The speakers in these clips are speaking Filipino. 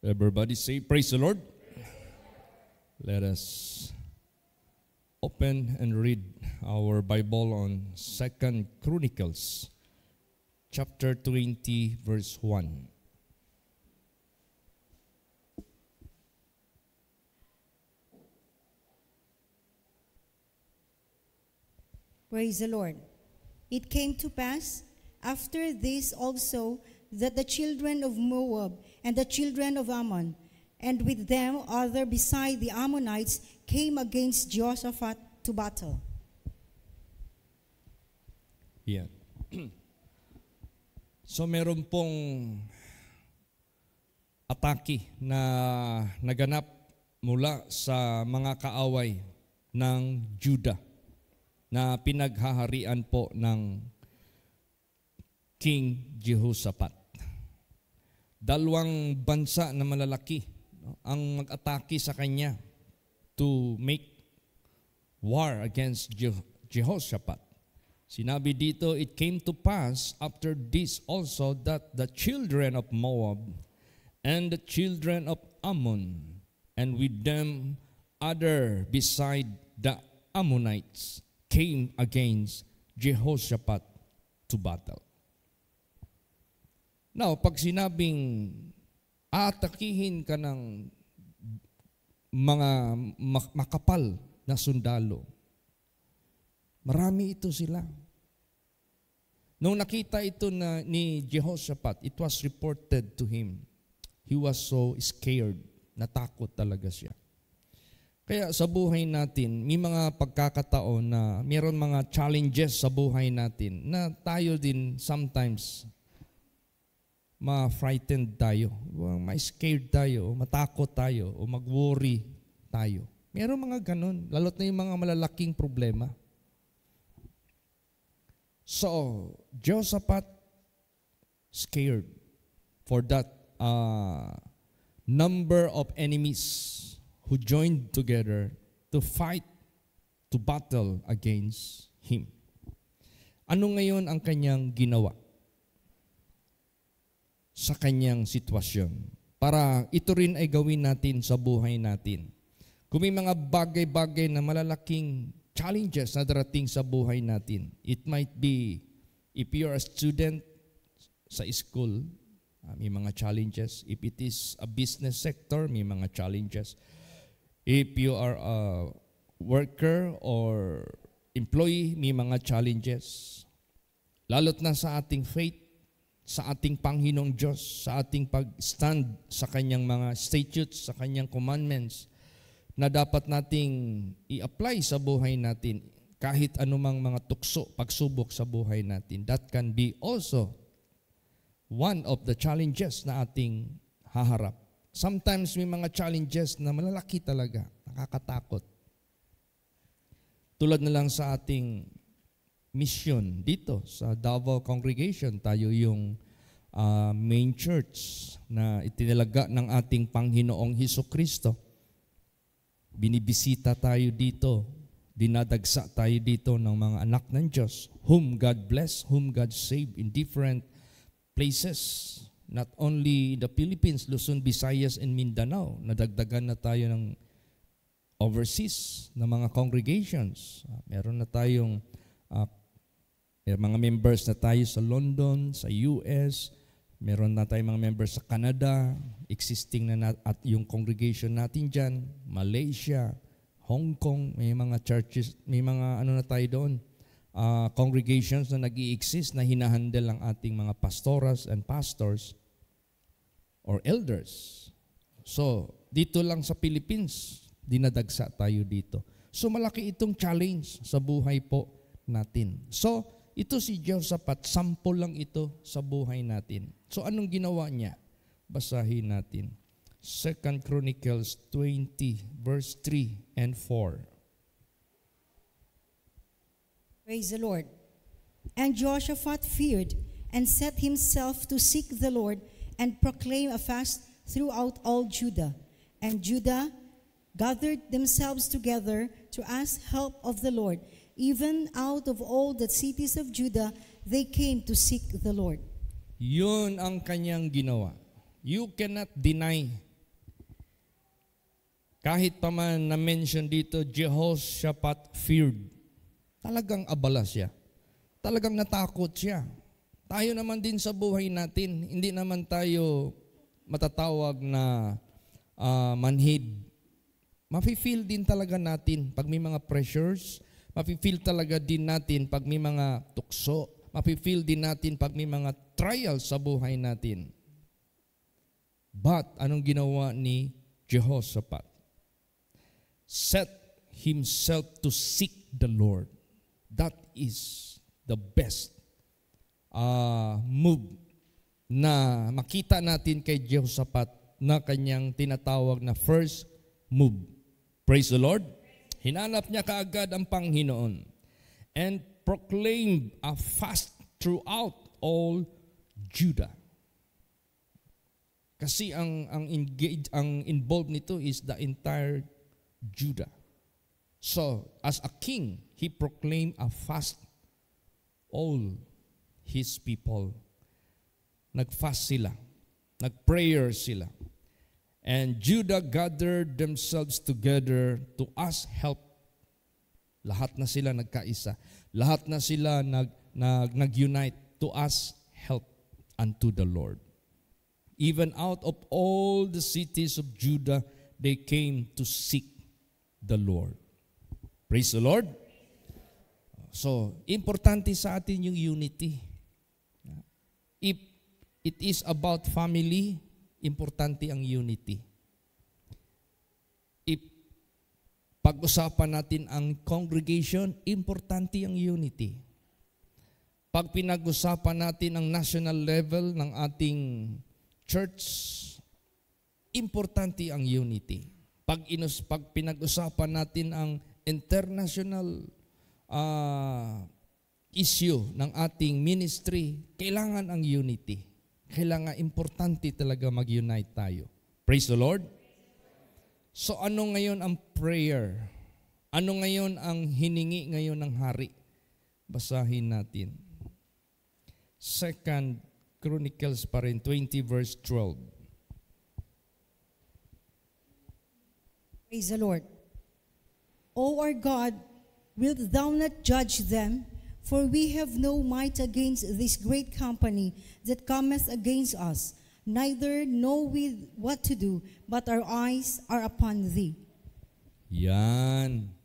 Everybody say, praise the Lord. Let us open and read our Bible on 2 Chronicles, chapter 20, verse 1. Praise the Lord. It came to pass after this also that the children of Moab and the children of Ammon, and with them other beside the Ammonites, came against Jehoshaphat to battle. Yeah. So meron pong atake na naganap mula sa mga kaaway ng Judah na pinaghaharian po ng King Jehoshaphat. Dalawang bansa na malalaki ang mag-atake sa kanya to make war against Jehoshaphat. Sinabi dito, it came to pass after this also that the children of Moab and the children of Ammon, and with them other beside the Ammonites, came against Jehoshaphat to battle. Now, pag sinabing aatakihin ka ng mga makapal na sundalo, marami ito sila. Nung nakita ito ni Jehoshaphat, it was reported to him. He was so scared, natakot talaga siya. Kaya sa buhay natin, may mga pagkakataon na mayroon mga challenges sa buhay natin na tayo din sometimes ma-frightened tayo, ma-scared tayo, matakot tayo, o mag-worry tayo. Mayroon mga ganun, lalo't na yung mga malalaking problema. So, Jehoshaphat scared for that number of enemies who joined together to fight, to battle against him. Ano ngayon ang kanyang ginawa sa kanyang sitwasyon? Para ito rin ay gawin natin sa buhay natin. Kung may mga bagay-bagay na malalaking challenges na darating sa buhay natin, it might be if you're a student sa school, may mga challenges. If it is a business sector, may mga challenges. If you are a worker or employee, may mga challenges. Lalo't na sa ating faith, sa ating Panginoong Diyos, sa ating pag-stand sa kanyang mga statutes, sa kanyang commandments, na dapat nating i-apply sa buhay natin kahit anumang mga tukso, pagsubok sa buhay natin. That can be also one of the challenges na ating haharap. Sometimes may mga challenges na malalaki talaga, nakakatakot. Tulad na lang sa ating mission dito sa Davao Congregation, tayo yung main church na itinalaga ng ating Panginoong Hesukristo. Binibisita tayo dito, dinadagsa tayo dito ng mga anak ng Diyos, whom God bless, whom God save in different places. Not only the Philippines, Luzon, Visayas, and Mindanao. Nadagdagan na tayo ng overseas na mga congregations. Meron na tayong mga members na tayo sa London, sa US, meron na tayong mga members sa Canada, existing na at yung congregation natin dyan, Malaysia, Hong Kong, may mga churches, may mga ano na tayo doon, congregations na nag-i-exist na hinahandle ang ating mga pastoras and pastors or elders. So, dito lang sa Philippines, dinadagsa tayo dito. So, malaki itong challenge sa buhay po natin. So, ito si Jehoshaphat, sample lang ito sa buhay natin. So anong ginawa niya? Basahin natin. 2 Chronicles 20, verse 3 and 4. Praise the Lord. And Jehoshaphat feared and set himself to seek the Lord and proclaim a fast throughout all Judah. And Judah gathered themselves together to ask help of the Lord. Even out of all the cities of Judah, they came to seek the Lord. Yun ang kanyang ginawa. You cannot deny Kahit pa man na-mention dito, Jehoshaphat feared. Talagang abala siya. Talagang natakot siya. Tayo naman din sa buhay natin, hindi naman tayo matatawag na manhid. Mafe-feel din talaga natin pag may mga pressures, mafe-feel talaga din natin pag may mga tukso, mafe-feel din natin pag may mga trials sa buhay natin. But anong ginawa ni Jehoshaphat? Set himself to seek the Lord. That is the best move na makita natin kay Jehoshaphat na kanyang tinatawag na first move. Praise the Lord. Hinanap niya kaagad ang Panginoon and proclaimed a fast throughout all Judah. Kasi ang involved nito is the entire Judah. So, as a king, he proclaimed a fast. All his people, nag-fast sila, nag-prayer sila. And Judah gathered themselves together to ask help. Lahat na sila nagkaisa. Lahat na sila nag-unite to ask help unto the Lord. Even out of all the cities of Judah, they came to seek the Lord. Praise the Lord. So, importante sa atin yung unity. If it is about family, importante ang unity. If pag-usapan natin ang congregation, importante ang unity. Pag pinag-usapan natin ang national level ng ating church, importante ang unity. Pag pinag-usapan natin ang international issue ng ating ministry, kailangan ang unity. Kailangan, importante talaga mag-unite tayo. Praise the Lord. So ano ngayon ang prayer? Ano ngayon ang hiningi ngayon ng hari? Basahin natin. 2 Chronicles pa rin, 20 verse 12. Praise the Lord. O our God, wilt thou not judge them? For we have no might against this great company that cometh against us, neither know we what to do, but our eyes are upon thee. Yan.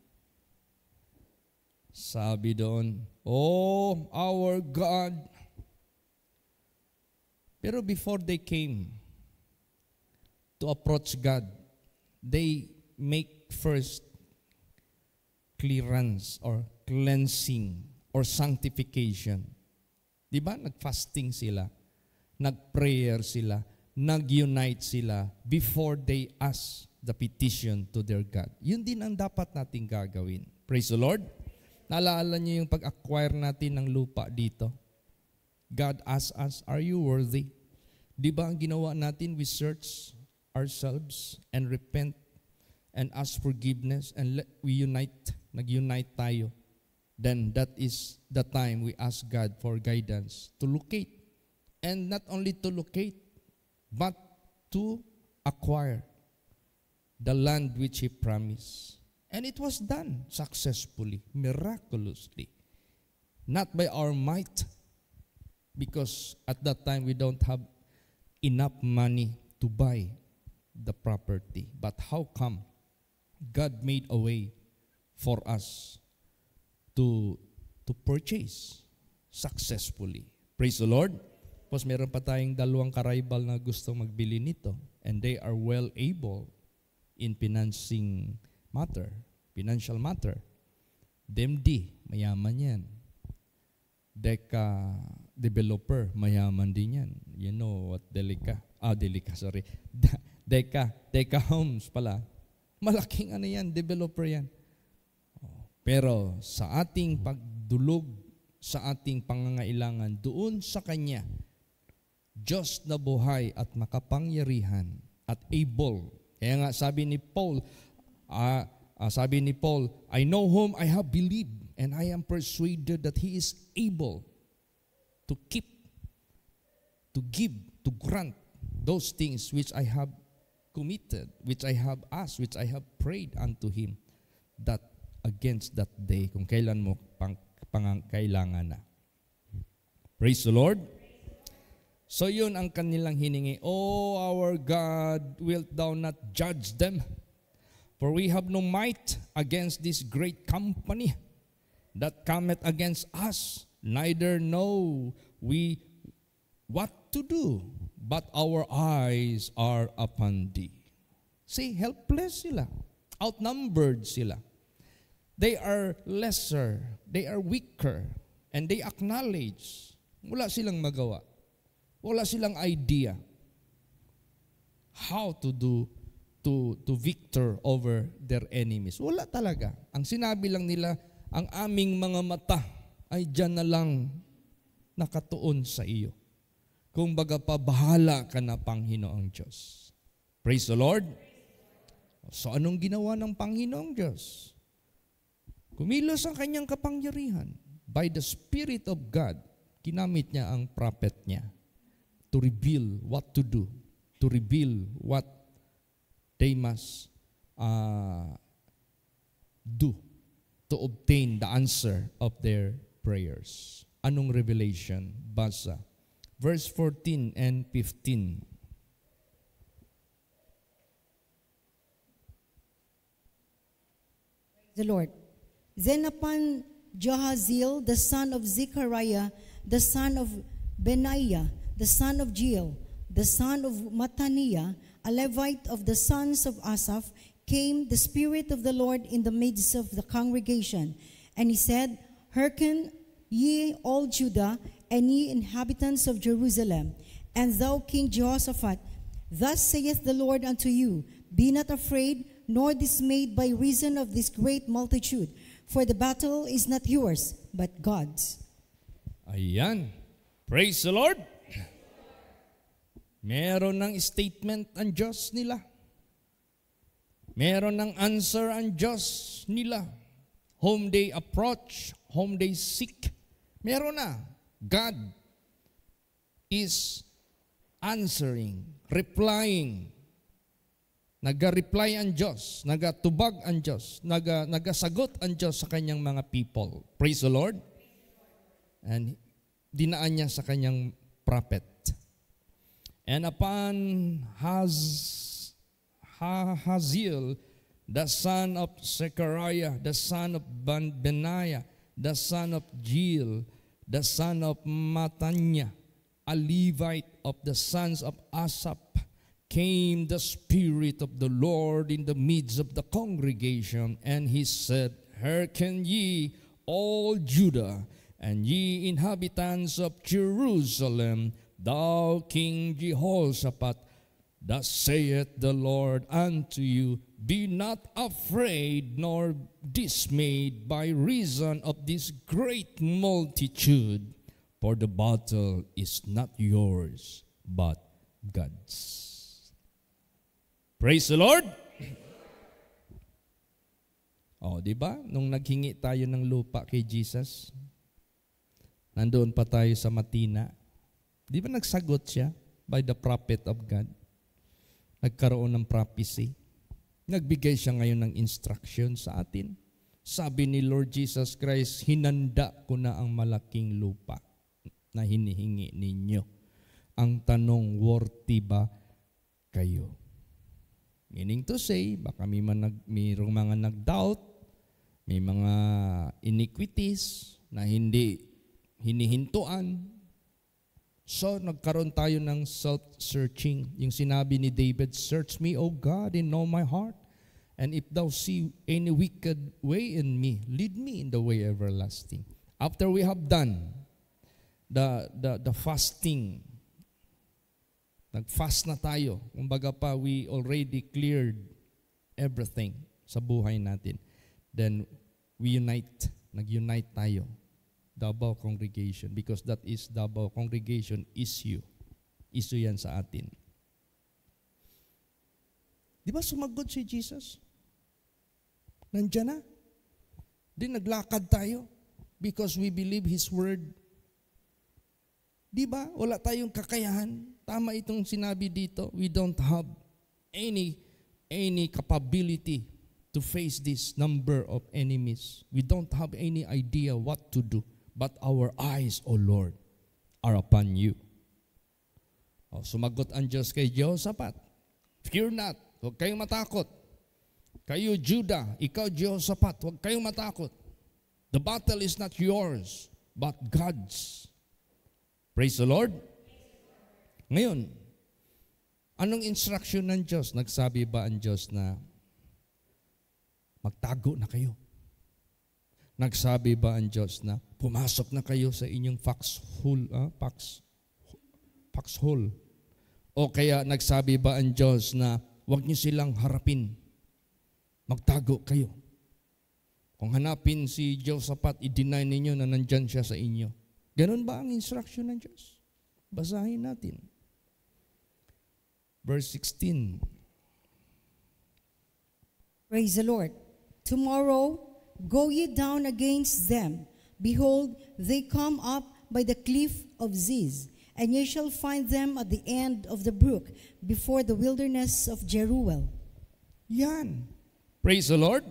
Sabi doon, oh, our God. Pero before they came to approach God, they make first clearance or cleansing or sanctification. Di ba? Nag-fasting sila, nag-prayer sila, nag-unite sila before they ask the petition to their God. Yun din ang dapat nating gagawin. Praise the Lord. Naalala niyo yung pag-acquire natin ng lupa dito? God asked us, are you worthy? Di ba ang ginawa natin? We search ourselves and repent and ask forgiveness and we unite. Nag-unite tayo. Then that is the time we ask God for guidance to locate. And not only to locate, but to acquire the land which He promised. And it was done successfully, miraculously. Not by our might, because at that time we don't have enough money to buy the property. But how come God made a way for us to purchase successfully? Praise the Lord. Tapos meron pa tayong 2 karaibal na gusto magbili nito. And they are well able in financial matter. DMD, mayaman yan. Deka developer, mayaman din yan. You know what Deka Homes pala. Malaking ano yan, developer yan. Pero sa ating pagdulog, sa ating pangangailangan, doon sa Kanya, Diyos na buhay at makapangyarihan at able. Kaya nga sabi ni Paul, I know whom I have believed, and I am persuaded that He is able to keep, to give, to grant those things which I have committed, which I have asked, which I have prayed unto Him, that against that day, kung kailan mo pangangailangan na. Praise the Lord. So yun ang kanilang hiningi. Oh, our God, wilt thou not judge them? For we have no might against this great company that cometh against us, neither know we what to do, but our eyes are upon thee. See, helpless sila. Outnumbered sila. They are lesser, they are weaker, and they acknowledge, wala silang magawa. Wala silang idea how to do to victor over their enemies. Wala talaga. Ang sinabi lang nila, ang aming mga mata ay diyan na lang nakatuon sa iyo. Kung baga pa, bahala ka na, Panginoong Diyos. Praise the Lord. So anong ginawa ng Panginoong Diyos? Kumilos ang kanyang kapangyarihan. By the Spirit of God, kinamit niya ang prophet niya to reveal what to do, to reveal what they must do to obtain the answer of their prayers. Anong revelation? Basa. Verse 14 and 15. The Lord. Then upon Jahaziel, the son of Zechariah, the son of Benaiah, the son of Jeiel, the son of Mattaniah, a Levite of the sons of Asaph, came the Spirit of the Lord in the midst of the congregation. And he said, Hearken, ye all Judah, and ye inhabitants of Jerusalem, and thou King Jehoshaphat, thus saith the Lord unto you, Be not afraid, nor dismayed by reason of this great multitude, for the battle is not yours, but God's. Ayan. Praise the Lord. Meron ng statement ang Diyos nila. Meron ng answer ang Diyos nila. Whom they approach, whom they seek. Meron na. God is answering, replying. Naga-reply ang Diyos, nagatubag ang Diyos, nagasagot ang Diyos sa kanyang mga people. Praise the Lord. And dinaan niya sa kanyang prophet. And upon Haziel, the son of Zechariah, the son of Benaiah, the son of Jeiel, the son of Mattaniah, a Levite of the sons of Asaph, came the Spirit of the Lord in the midst of the congregation, and he said, Hearken ye, all Judah, and ye inhabitants of Jerusalem, thou King Jehoshaphat, thus saith the Lord unto you, Be not afraid nor dismayed by reason of this great multitude, for the battle is not yours, but God's. Praise the Lord! Oh, di ba? Nung naghingi tayo ng lupa kay Jesus, nandoon pa tayo sa Matina. Di ba nagsagot siya by the prophet of God? Nagkaroon ng prophecy. Nagbigay siya ngayon ng instruction sa atin. Sabi ni Lord Jesus Christ, hinanda ko na ang malaking lupa na hinihingi ninyo. Ang tanong, worthy ba kayo? Meaning to say, baka mayroong mga nag-doubt, may mga iniquities na hindi hinihintuan. So, nagkaroon tayo ng self-searching. Yung sinabi ni David, Search me, O God, and know my heart. And if thou see any wicked way in me, lead me in the way everlasting. After we have done the fasting, nag-fast na tayo. Kumbaga pa, we already cleared everything sa buhay natin. Then, we unite. Nag-unite tayo. Davao congregation. Because that is Davao congregation issue. Issue yan sa atin. Di ba sumagot si Jesus? Nandiyan na. Di naglakad tayo. Because we believe His word. Di ba? Wala tayong kakayahan. Tama itong sinabi dito. We don't have any capability to face this number of enemies. We don't have any idea what to do, but our eyes, O Lord, are upon you. Sumagot ang Diyos kay Jehoshaphat, fear not, huwag kayong matakot. Kayo Judah, ikaw Jehoshaphat, huwag kayong matakot. The battle is not yours, but God's. Praise the Lord. Ngayon, anong instruction ng Diyos? Nagsabi ba ang Diyos na magtago na kayo? Nagsabi ba ang Diyos na pumasok na kayo sa inyong foxhole? O kaya nagsabi ba ang Diyos na huwag niyo silang harapin? Magtago kayo. Kung hanapin si Jehoshaphat, i-deny ninyo na nandyan siya sa inyo. Ganun ba ang instruction ng Diyos? Basahin natin. Verse 16. Praise the Lord. Tomorrow, go ye down against them. Behold, they come up by the cliff of Ziz, and ye shall find them at the end of the brook, before the wilderness of Jeruel. Yan. Praise the Lord.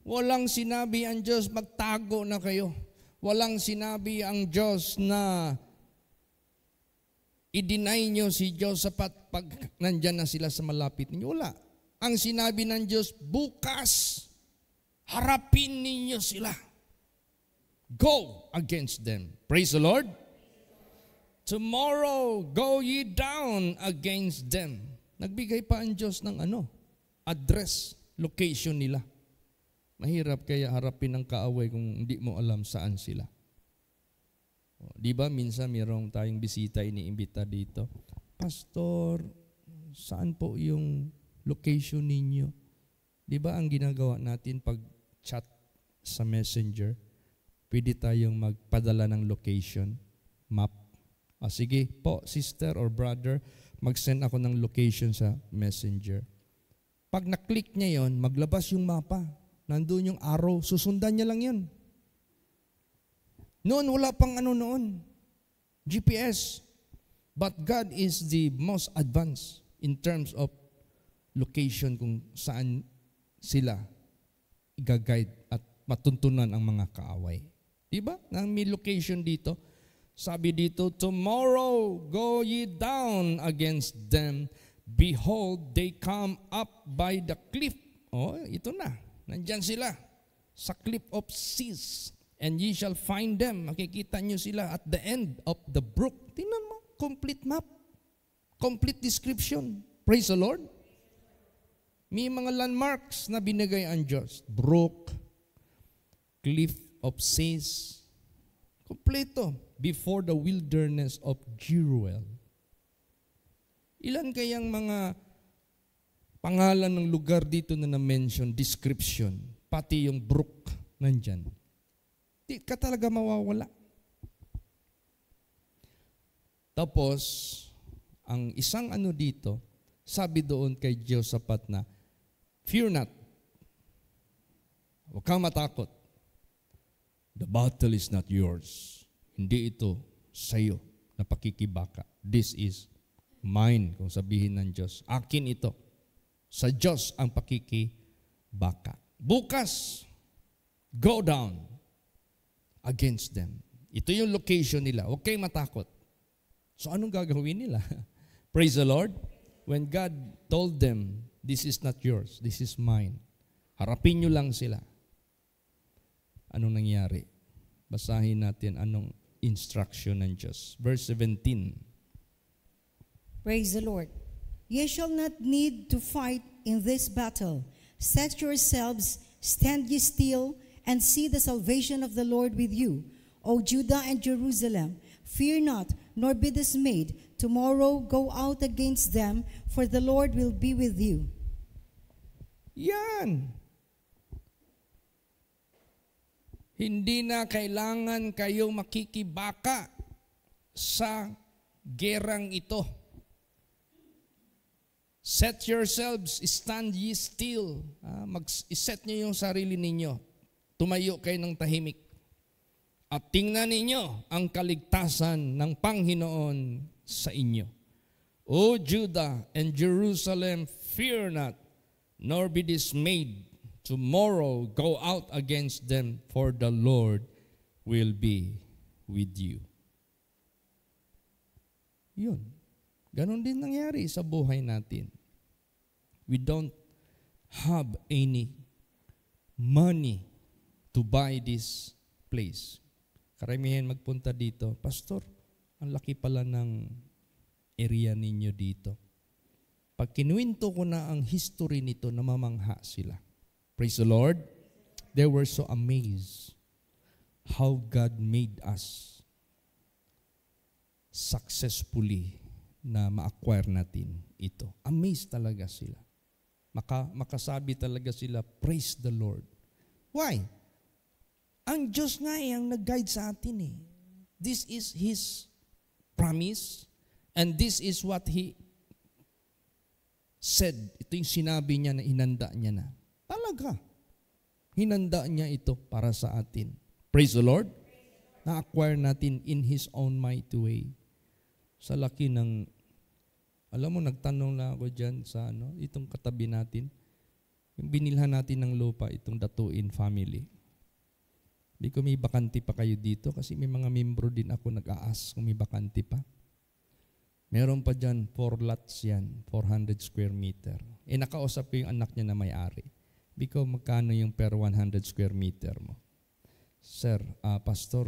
Walang sinabi ang Diyos, magtago na kayo. Walang sinabi ang Diyos na i-deny nyo si Jehoshaphat pag nandyan na sila sa malapit ninyo. Wala. Ang sinabi ng Diyos, bukas, harapin ninyo sila. Go against them. Praise the Lord. Tomorrow, go ye down against them. Nagbigay pa ang Diyos ng address, location nila. Mahirap kaya harapin ng kaaway kung hindi mo alam saan sila. Di ba minsan mayroong tayong bisita iniimbita dito, Pastor, saan po yung location ninyo? Di ba ang ginagawa natin pag chat sa messenger, pwede tayong magpadala ng location, map. Sige po, sister or brother, mag-send ako ng location sa messenger. Pag na-click niya yon, maglabas yung mapa. Nandun yung arrow, susundan niya lang yun. Noon, wala pang GPS. But God is the most advanced in terms of location kung saan sila i-guide at matuntunan ang mga kaaway. Diba? Nang may location dito, sabi dito, tomorrow go ye down against them. Behold, they come up by the cliff. Ito na. Nandyan sila sa cliff of Ziz, and ye shall find them. Makikita nyo sila at the end of the brook. Tingnan mo, complete map, complete description. Praise the Lord. May mga landmarks na binigay ang Diyos. Brook, cliff of Ziz, kompleto. Before the wilderness of Jeruel. Ilan kayang mga pangalan ng lugar dito na na-mention, description, pati yung brook nandyan. Di ka talaga mawawala. Tapos, ang isang dito, sabi doon kay Jehoshaphat na, fear not. Huwag kang matakot. The battle is not yours. Hindi ito sa'yo na pakikibaka. This is mine, kung sabihin ng Diyos. Akin ito. Sa Diyos ang pakikibaka. Bukas, go down against them. Ito yung location nila. Huwag kayong matakot. So anong gagawin nila? Praise the Lord. When God told them, this is not yours, this is mine. Harapin nyo lang sila. Anong nangyari? Basahin natin anong instruction ng Diyos. Verse 17. Praise the Lord. Ye shall not need to fight in this battle. Set yourselves, stand ye still, and see the salvation of the Lord with you. O Judah and Jerusalem, fear not, nor be dismayed. Tomorrow go out against them, for the Lord will be with you. Yan. Hindi na kailangan kayong makikibaka sa gerang ito. Set yourselves, stand ye still. Set niyo yung sarili ninyo. Tumayo kayo ng tahimik. At tingnan ninyo ang kaligtasan ng Panginoon sa inyo. O Judah and Jerusalem, fear not, nor be dismayed. Tomorrow go out against them, for the Lord will be with you. Yun. Ganon din nangyari sa buhay natin. We don't have any money to buy this place. Karamihan magpunta dito, Pastor, ang laki pala ng area ninyo dito. Pag kinuwento ko na ang history nito, namamangha sila. Praise the Lord. They were so amazed how God made us successfully na ma-acquire natin ito. Amazed talaga sila. Makasabi talaga sila, praise the Lord. Why? Ang Diyos nga ang nag-guide sa atin eh. This is His promise and this is what He said. Ito yung sinabi niya na inanda niya na. Talaga. Hinanda niya ito para sa atin. Praise the Lord. Na-acquire natin in His own mighty way. Sa laki ng, alam mo, nagtanong na ako dyan sa itong katabi natin. Yung binilhan natin ng lupa, itong Datuin family. Hindi ko may bakanti pa kayo dito kasi may mga membro din ako nag-aas kung may bakanti pa. Meron pa dyan, 4 lots yan, 400 square meter. Nakausap ko yung anak niya na may-ari. Biko, magkano yung per 100 square meter mo? Sir, Pastor,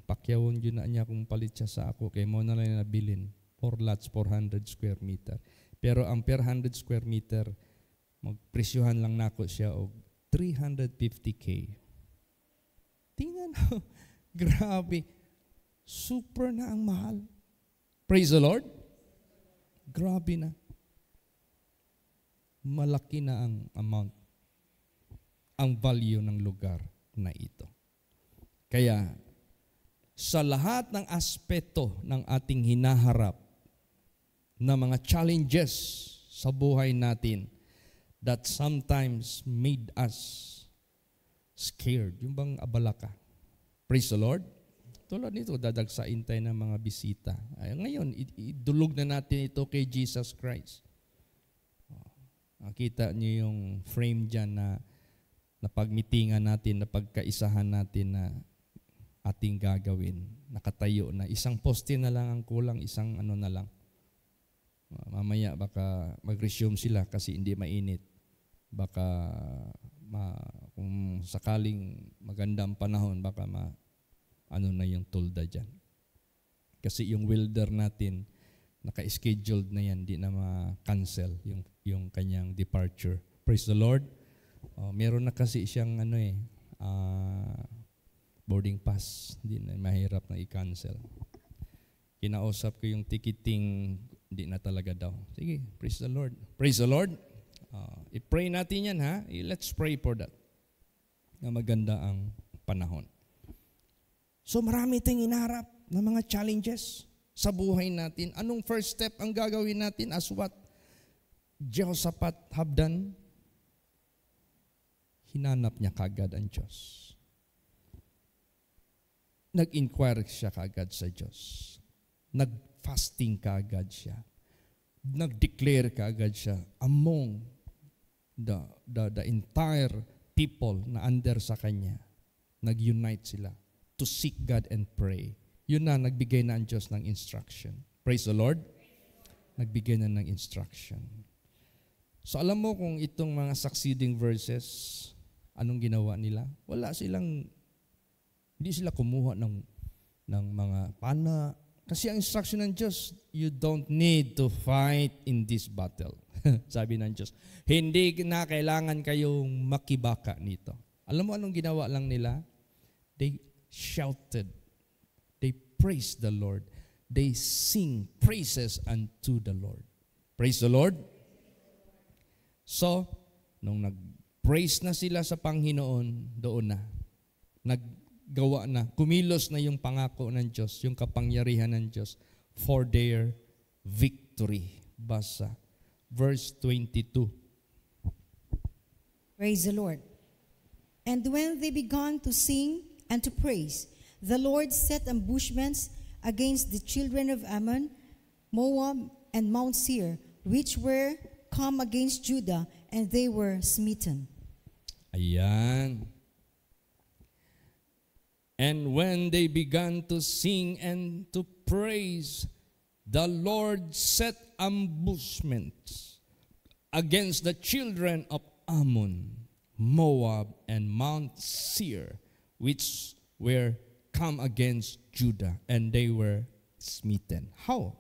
pakyawon yun na niya kung palit siya sa ako, kaya mo na lang nabilin. 4 lots, 400 square meter. Pero ang per 100 square meter, magpresyuhan lang nako siya o 350K. Tingnan mo, grabe. Super na ang mahal. Praise the Lord. Grabe na. Malaki na ang amount, ang value ng lugar na ito. Kaya, sa lahat ng aspeto ng ating hinaharap na mga challenges sa buhay natin that sometimes made us scared. Yung bang abala ka? Praise the Lord. Tulad nito, dadagsain tayo ng mga bisita. Ngayon, idulog na natin ito kay Jesus Christ. Nakita niyo yung frame dyan na pagmitingan natin, na pagkaisahan natin na ating gagawin. Nakatayo na. Isang poste na lang ang kulang, isang na lang. Mamaya baka mag-resume sila kasi hindi mainit. Baka kung sakaling magandang panahon, baka na yung tulda dyan. Kasi yung welder natin, naka-scheduled na yan, di na ma-cancel yung kanyang departure. Praise the Lord. Meron na kasi siyang boarding pass. Hindi na mahirap na i-cancel. Kinausap ko yung ticketing, hindi na talaga daw. Sige, praise the Lord. Praise the Lord. I-pray natin yan ha. Let's pray for that. Na maganda ang panahon. So marami tayong inaharap na mga challenges sa buhay natin. Anong first step ang gagawin natin as what Jehoshaphat have done? Hinanap niya kagad ang Diyos. Nag-inquire siya kagad sa Diyos. Nag-fasting kagad siya. Nag-declare kagad siya among the entire people na under sa kanya. Nag-unite sila to seek God and pray. Yun na, nagbigay na ang Diyos ng instruction. Praise the Lord. Nagbigay na ng instruction. So alam mo kung itong mga succeeding verses, anong ginawa nila? Hindi sila kumuha ng mga pana. Kasi ang instruction ng Diyos, you don't need to fight in this battle. Sabi ng Diyos, hindi na kailangan kayong makibaka nito. Alam mo anong ginawa lang nila? They shouted. They praised the Lord. They sing praises unto the Lord. Praise the Lord. So, nung nag-praise na sila sa Panginoon, doon na. Naggawa na. Kumilos na yung pangako ng Diyos, yung kapangyarihan ng Diyos for their victory. Basa. Verse 22. Praise the Lord. And when they began to sing and to praise, the Lord set ambushments against the children of Ammon, Moab, and Mount Seir, which were come against Judah, and they were smitten. Ayan. And when they began to sing and to praise, the Lord set ambushments against the children of Ammon, Moab, and Mount Seir, which were come against Judah, and they were smitten. How?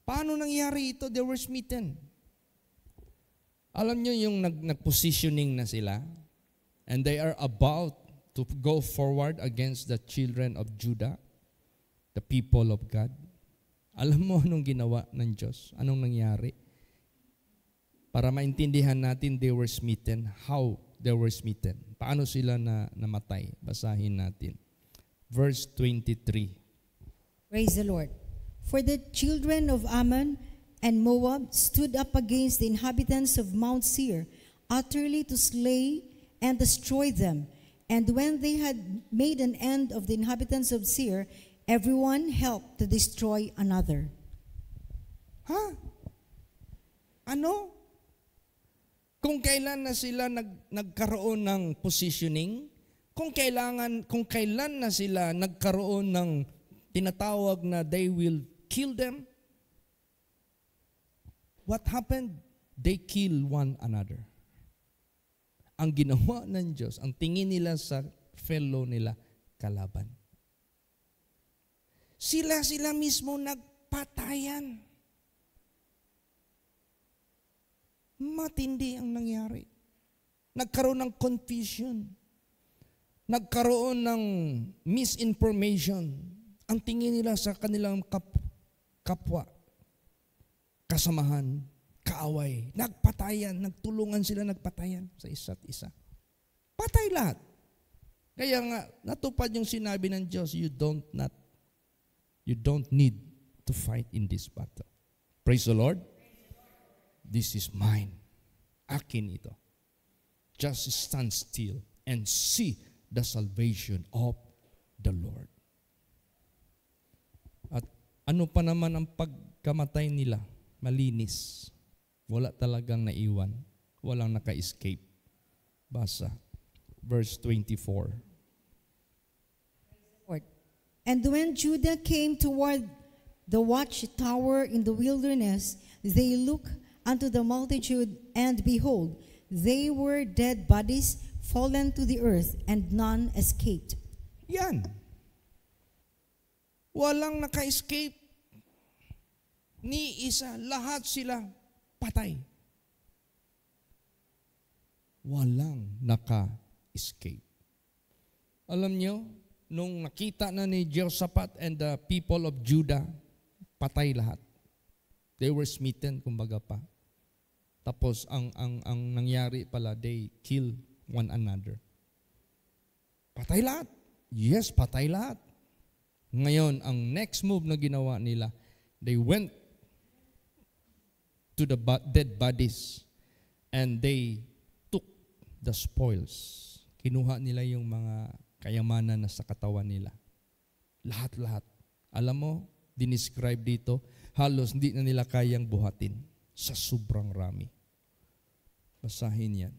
Paano nangyari ito? They were smitten. Alam nyo yung nag-positioning na sila, and they are about to go forward against the children of Judah, the people of God. Alam mo anong ginawa ng Diyos? Anong nangyari? Para maintindihan natin, they were smitten. How they were smitten? Paano sila namatay? Basahin natin. Verse 23. Praise the Lord. For the children of Ammon and Moab stood up against the inhabitants of Mount Seir, utterly to slay and destroy them. And when they had made an end of the inhabitants of Seir, everyone helped to destroy another. Ha? Ano? Kung kailan na sila nagkaroon ng positioning, kung kailan na sila nagkaroon ng tinatawag na they will kill them, what happened? They kill one another. Ang ginawa ng Diyos, ang tingin nila sa fellow nila, kalaban. Sila mismo nagpatayan. Matindi ang nangyari. Nagkaroon ng confusion. Nagkaroon ng misinformation. Ang tingin nila sa kanilang kapwa, kasamahan, kaaway, nagpatayan, nagtulungan sila nagpatayan sa isa't isa. Patay lahat. Kaya nga, natupad yung sinabi ng Diyos, you don't need to fight in this battle. Praise the Lord. This is mine. Akin ito. Just stand still and see the salvation of the Lord. At ano pa naman ang pagkamatay nila? Malinis. Wala talagang naiwan. Walang naka-escape. Basa. Verse 24. And when Judah came toward the watchtower in the wilderness, they looked unto the multitude, and behold, they were dead bodies fallen to the earth, and none escaped. Yan. Walang naka-escape. Ni isa, lahat sila patay. Walang naka-escape. Alam nyo, nung nakita na ni Jehoshaphat and the people of Judah, patay lahat. They were smitten, kumbaga pa. Tapos, ang nangyari pala, they kill one another. Patay lahat. Yes, patay lahat. Ngayon, ang next move na ginawa nila, they went to the dead bodies and they took the spoils. Kinuha nila yung mga kayamanan na sa katawan nila. Lahat-lahat. Alam mo, dinescribe dito, halos hindi na nila kayang buhatin sa sobrang rami. Basahin yan.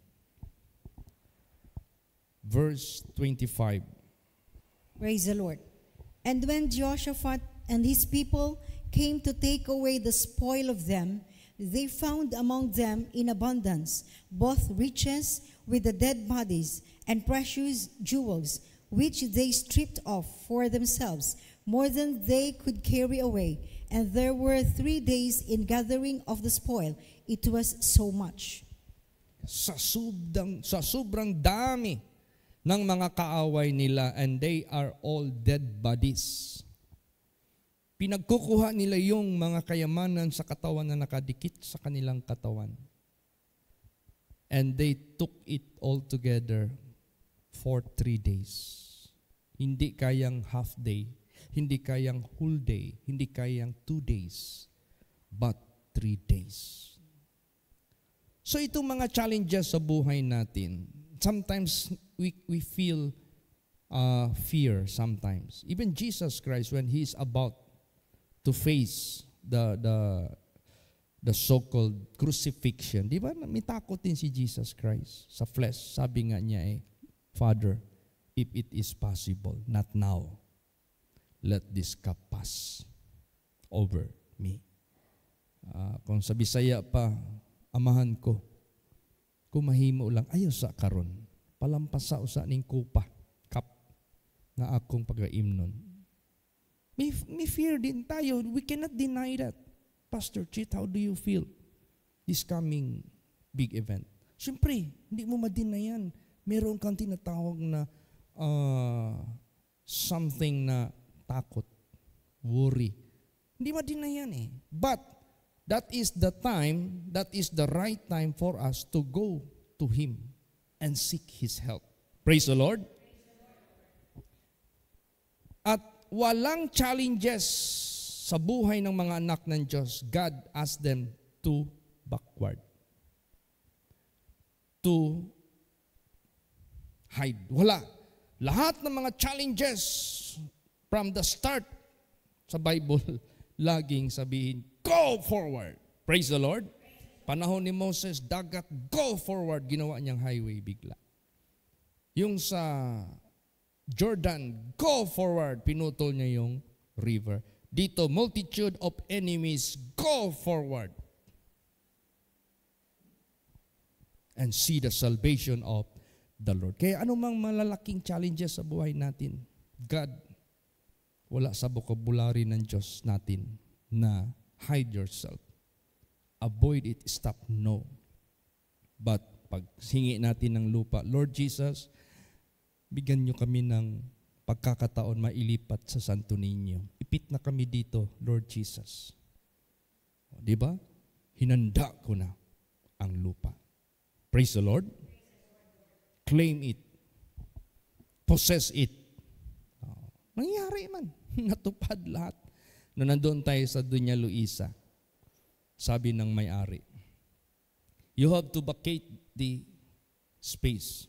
Verse 25. Praise the Lord. And when Jehoshaphat and his people came to take away the spoil of them, they found among them in abundance both riches with the dead bodies and precious jewels, which they stripped off for themselves, more than they could carry away. And there were 3 days in gathering of the spoil. It was so much. Sa sobrang dami ng mga kaaway nila, and they are all dead bodies. Pinagkukuha nila yung mga kayamanan sa katawan na nakadikit sa kanilang katawan. And they took it all together for 3 days. Hindi kayang half day, hindi kayang whole day, hindi kayang 2 days, but 3 days. So itong mga challenges sa buhay natin, sometimes we feel fear sometimes. Even Jesus Christ, when He's about to face the so-called crucifixion. Di ba? May takot din si Jesus Christ sa flesh. Sabi nga niya Father, if it is possible, not now, let this cup pass over me. Kung sa Bisaya pa, amahan ko, kung mahimo lang, ayaw sa karon, palampasa usa ning kupa, cup, na akong pag-aimnon. May fear din tayo. We cannot deny that. Pastor Chit, how do you feel this coming big event? Siyempre, hindi mo ma-deny yan. Meron kang tinatawag na something na takot, worry. Hindi ma-deny yan But, that is the time, that is the right time for us to go to Him and seek His help. Praise the Lord. At walang challenges sa buhay ng mga anak ng Diyos, God asked them to backward. To hide. Wala. Lahat ng mga challenges from the start sa Bible, laging sabihin, go forward. Praise the Lord. Panahon ni Moses, dagat, go forward. Ginawa niyang highway bigla. Yung sa Jordan, go forward. Pinutol niya yung river. Dito, multitude of enemies, go forward. And see the salvation of the Lord. Kaya anumang malalaking challenges sa buhay natin, God, wala sa vocabulary ng Diyos natin na hide yourself. Avoid it, stop, no. But pag hingi natin ng lupa, Lord Jesus, bigyan nyo kami ng pagkakataon mailipat sa Santo Niño. Ipit na kami dito, Lord Jesus. Di ba? Hinanda ko na ang lupa. Praise the Lord. Claim it. Possess it. Nangyari man. Natupad lahat. Na nandoon tayo sa Dunya Luisa, sabi ng may-ari, you have to vacate the space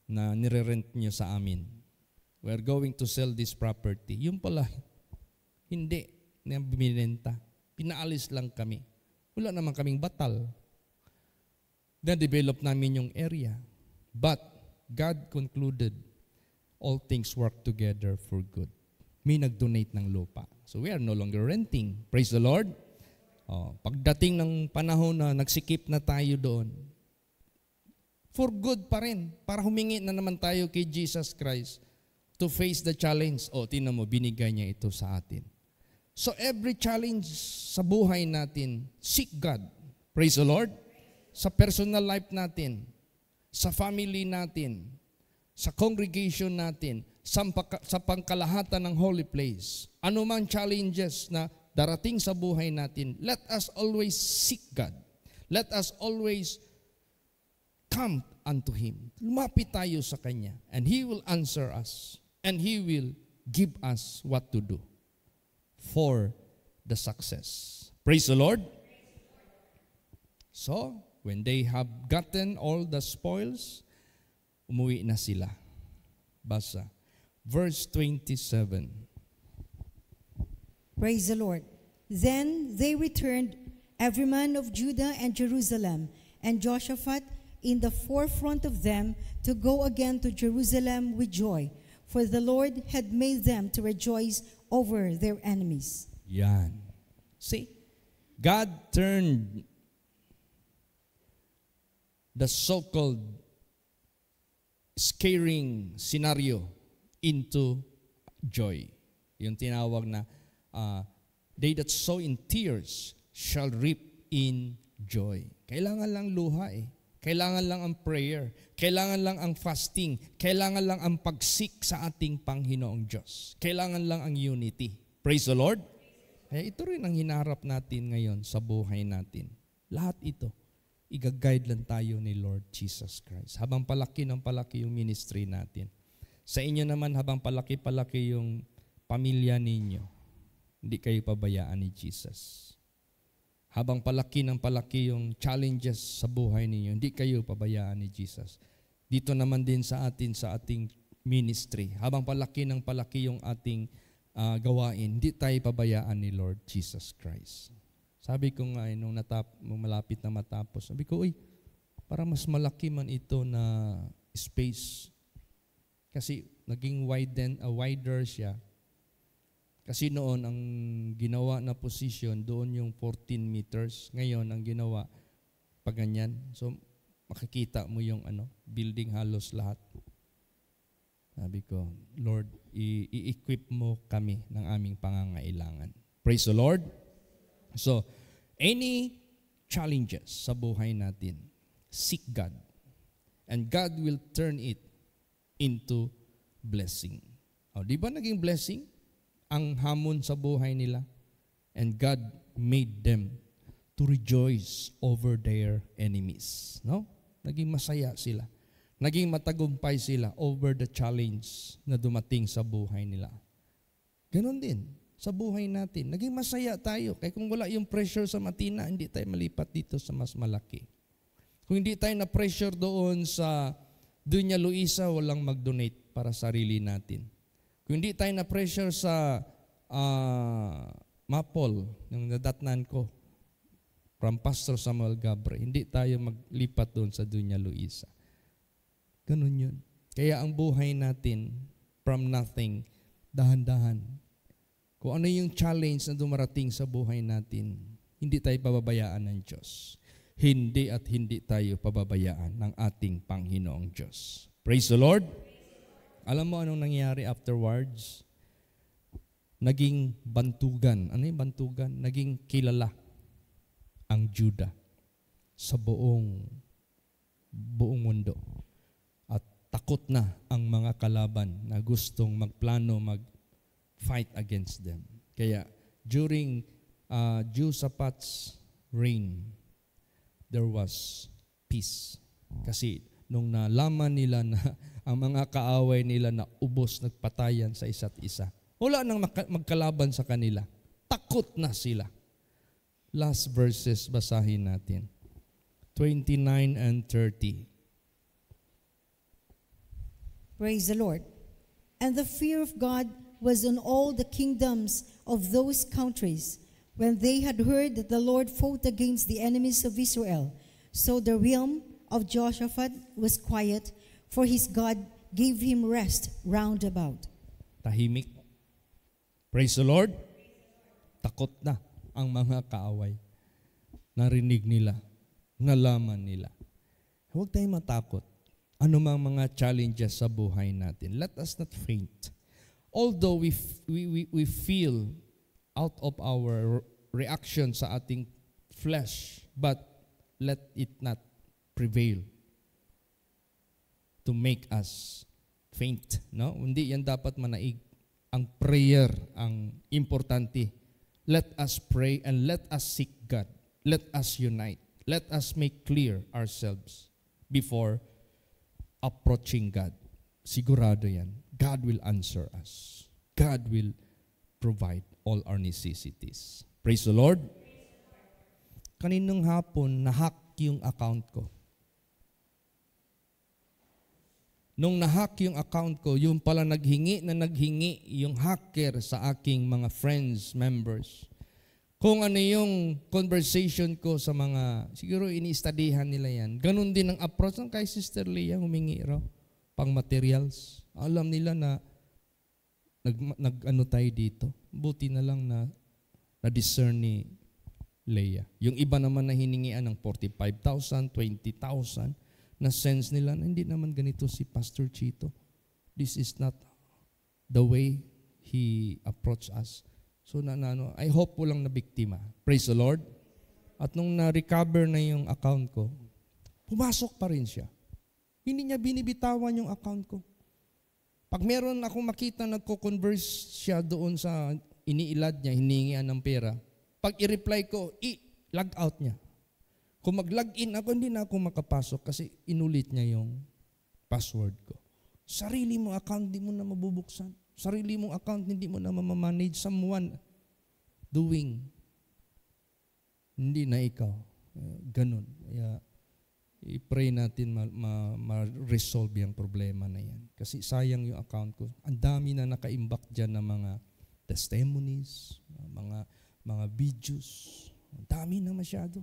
na nire-rent nyo sa amin. We're going to sell this property. Yung pala, hindi na binenta. Pinaalis lang kami. Wala naman kaming batal. Na-develop namin yung area. But God concluded all things work together for good. May nag-donate ng lupa. So we are no longer renting. Praise the Lord. Pagdating ng panahon na nagsikip na tayo doon, for good pa rin. Para humingi na naman tayo kay Jesus Christ to face the challenge. Tingnan mo, binigay niya ito sa atin. So every challenge sa buhay natin, seek God. Praise the Lord. Sa personal life natin, sa family natin, sa congregation natin, sa pangkalahatan ng holy place, anumang challenges na darating sa buhay natin, let us always seek God. Let us always come unto Him. Lumapit tayo sa Kanya, and He will answer us, and He will give us what to do for the success. Praise the Lord. So, when they have gotten all the spoils, umuwi na sila. Basa. Verse 27. Praise the Lord. Then they returned, every man of Judah and Jerusalem, and Jehoshaphat in the forefront of them, to go again to Jerusalem with joy, for the Lord had made them to rejoice over their enemies. Yan. See, God turned the so-called scaring scenario into joy. Yung tinawag na, they that sow in tears shall reap in joy. Kailangan lang luha Kailangan lang ang prayer. Kailangan lang ang fasting. Kailangan lang ang pagsik sa ating Panginoong Diyos. Kailangan lang ang unity. Praise the Lord. Kaya ito rin ang hinaharap natin ngayon sa buhay natin. Lahat ito, i-guide lang tayo ni Lord Jesus Christ. Habang palaki ng palaki yung ministry natin. Sa inyo naman, habang palaki-palaki yung pamilya ninyo, hindi kayo pabayaan ni Jesus. Habang palaki ng palaki yung challenges sa buhay ninyo, hindi kayo pabayaan ni Jesus. Dito naman din sa atin, sa ating ministry, habang palaki ng palaki yung ating gawain, hindi tayo pabayaan ni Lord Jesus Christ. Sabi ko nga, nung malapit na matapos, sabi ko, para mas malaki man ito na space. Kasi naging wider siya. Kasi noon, ang ginawa na position, doon yung 14 meters. Ngayon, ang ginawa, paganyan. So, makikita mo yung building halos lahat. Sabi ko, Lord, i-equip mo kami ng aming pangangailangan. Praise the Lord. So, any challenges sa buhay natin, seek God. And God will turn it into blessing. Di ba naging blessing ang hamon sa buhay nila? And God made them to rejoice over their enemies. No? Naging masaya sila. Naging matagumpay sila over the challenge na dumating sa buhay nila. Ganon din sa buhay natin. Naging masaya tayo. Kaya kung wala yung pressure sa Matina, hindi tayo malipat dito sa mas malaki. Kung hindi tayo na-pressure doon sa Dunya Luisa, walang mag-donate para sa sarili natin. Kung hindi tayo na-pressure sa Mapol, yung nadatnan ko, from Pastor Samuel Gabre, hindi tayo maglipat doon sa Dunya Luisa. Ganun yun. Kaya ang buhay natin, from nothing, dahan-dahan. Kung ano yung challenge na dumarating sa buhay natin, hindi tayo pababayaan ng Diyos. Hindi at hindi tayo pababayaan ng ating Panginoong Diyos. Praise the Lord. Alam mo anong nangyari afterwards? Naging bantugan. Ano yung bantugan? Naging kilala ang Judah sa buong mundo. Takot na ang mga kalaban na gustong magplano, mag-fight against them. Kaya during Jehoshaphat's reign, there was peace. Kasi nung nalaman nila na ang mga kaaway nila na ubos, nagpatayan sa isa't isa, wala nang magkalaban sa kanila. Takot na sila. Last verses, basahin natin. 29 and 30. Praise the Lord. And the fear of God was on all the kingdoms of those countries when they had heard that the Lord fought against the enemies of Israel. So the realm of Jehoshaphat was quiet, for his God gave him rest round about. Tahimik. Praise the Lord. Takot na ang mga kaaway. Narinig nila, nalaman nila. Huwag tayong matakot. Ano mang mga challenges sa buhay natin, let us not faint. Although we feel out of our reaction sa ating flesh, but let it not prevail to make us faint. No? Hindi yan dapat manaig. Ang prayer ang importante. Let us pray and let us seek God. Let us unite. Let us make clear ourselves before approaching God. Sigurado yan. God will answer us. God will provide all our necessities. Praise the Lord. Kaninong hapon, nahack yung account ko. Nung nahack yung account ko, yung pala naghingi yung hacker sa aking mga friends, members. Kung ano yung conversation ko sa mga, siguro ini-studyhan nila yan. Ganun din ang approach ng kay Sister Leah, humingi raw, pang materials. Alam nila na nag-ano tayo dito. Buti na lang na na-discern ni Leah. Yung iba naman na hiningian ng 45,000, 20,000, na sense nila na hindi naman ganito si Pastor Chito. This is not the way he approached us. So, I hope walang na biktima. Praise the Lord. At nung na-recover na yung account ko, pumasok pa rin siya. Hindi niya binibitawan yung account ko. Pag meron akong makita nagko-converse siya doon sa iniilad niya, hiningian ng pera, pag i-reply ko, i-log out niya. Kung mag-log in ako, hindi na ako makapasok kasi inulit niya yung password ko. Sarili mo account, hindi mo na mabubuksan. Sarili mong account, hindi mo na mamamanage. Someone doing. Hindi na ikaw. Ganun. Kaya, i-pray natin ma-resolve yung problema na yan. Kasi sayang yung account ko. Ang dami na nakaimbak dyan ng mga testimonies, mga videos. Dami na masyado.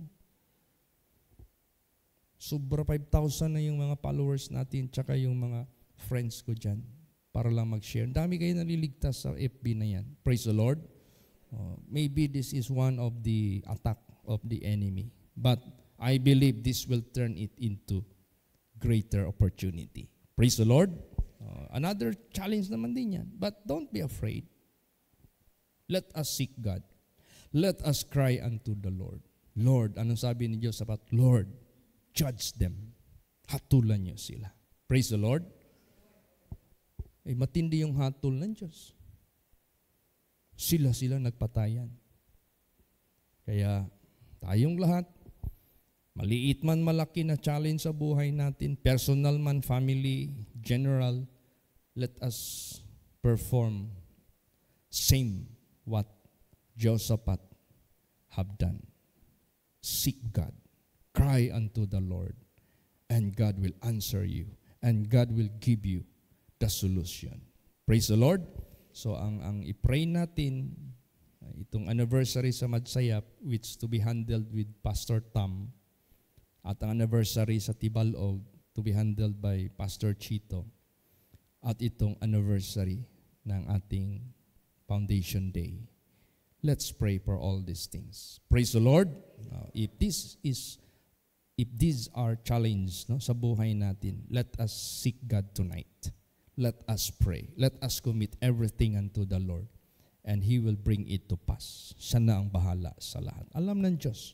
Sobra 5,000 na yung mga followers natin tsaka yung mga friends ko dyan para lang mag-share. Dami kayo naliligtas sa FB na yan. Praise the Lord. Maybe this is one of the attack of the enemy. But I believe this will turn it into greater opportunity. Praise the Lord. Another challenge naman din yan. But don't be afraid. Let us seek God. Let us cry unto the Lord. Lord, anong sabi ni Diyos sapat? Lord, judge them. Hatulan niyo sila. Praise the Lord. Matindi yung hatol ng Diyos. Sila nagpatayan. Kaya tayong lahat, maliit man malaki na challenge sa buhay natin, personal man, family, general, let us perform same what Jehoshaphat have done. Seek God. Cry unto the Lord. And God will answer you. And God will give you the solution. Praise the Lord. So ang i-pray natin, itong anniversary sa Madsayap, which to be handled with Pastor Tam, at ang anniversary sa Tibalog, to be handled by Pastor Chito, at itong anniversary ng ating Foundation Day. Let's pray for all these things. Praise the Lord. If these are challenge sa buhay natin, let us seek God tonight. Let us pray. Let us commit everything unto the Lord. And He will bring it to pass. Siya na ang bahala sa lahat. Alam ng Diyos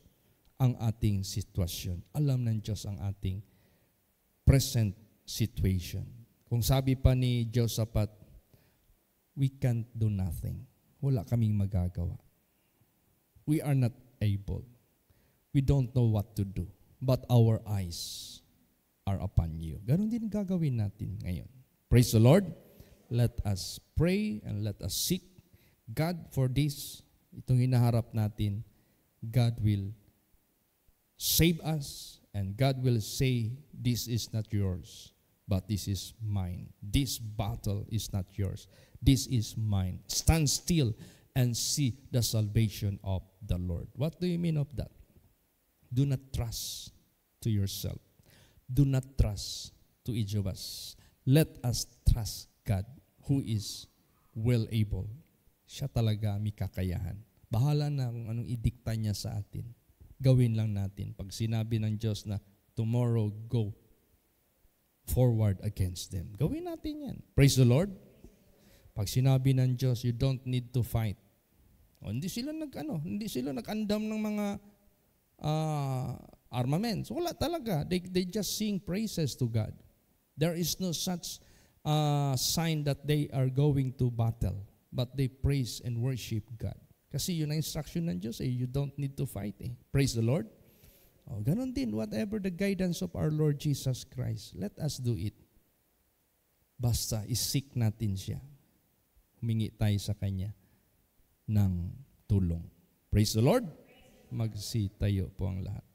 ang ating sitwasyon. Alam ng Diyos ang ating present situation. Kung sabi pa ni Jehoshaphat, we can't do nothing. Wala kaming magagawa. We are not able. We don't know what to do. But our eyes are upon you. Ganon din gagawin natin ngayon. Praise the Lord. Let us pray and let us seek God for this. Itong hinaharap natin, God will save us and God will say, this is not yours, but this is mine. This battle is not yours. This is mine. Stand still and see the salvation of the Lord. What do you mean of that? Do not trust to yourself. Do not trust to each of us. Let us trust God who is well able. Siya talaga may kakayahan. Bahala na kung anong idikta niya sa atin. Gawin lang natin. Pag sinabi ng Diyos na tomorrow go forward against them, gawin natin yan. Praise the Lord. Pag sinabi ng Diyos, you don't need to fight. Hindi sila nag-andam ng mga armaments. Wala talaga. They just sing praises to God. There is no such sign that they are going to battle, but they praise and worship God. Kasi yun ang instruction ng Diyos, you don't need to fight. Praise the Lord. Ganon din, whatever the guidance of our Lord Jesus Christ, let us do it. Basta isik natin siya. Humingi tayo sa Kanya ng tulong. Praise the Lord. Magsitayo po ang lahat.